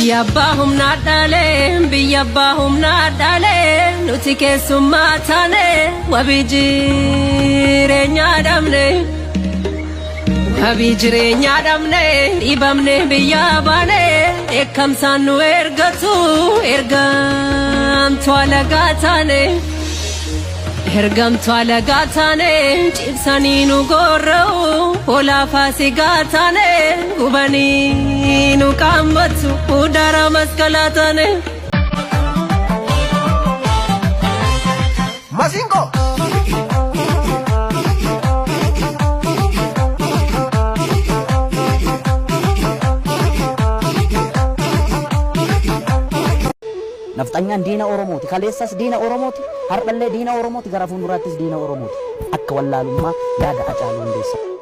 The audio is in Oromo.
Biyyabahum nadale nuti kesummatane wabijirenya damne ibamne biyyabane ekamsanu ergatu ergam twala gatane chibsaninu gorrau hola fasigatane gubaninu kambatu udara maskalatane Mazingo Naftanyan diina Oromoti, kaleessas diina Oromoti, hardhallee diina Oromoti, gara fuulduraattis diina Oromoti. Akka wallaalummaa yaada Hacaaluu Hundeessaa.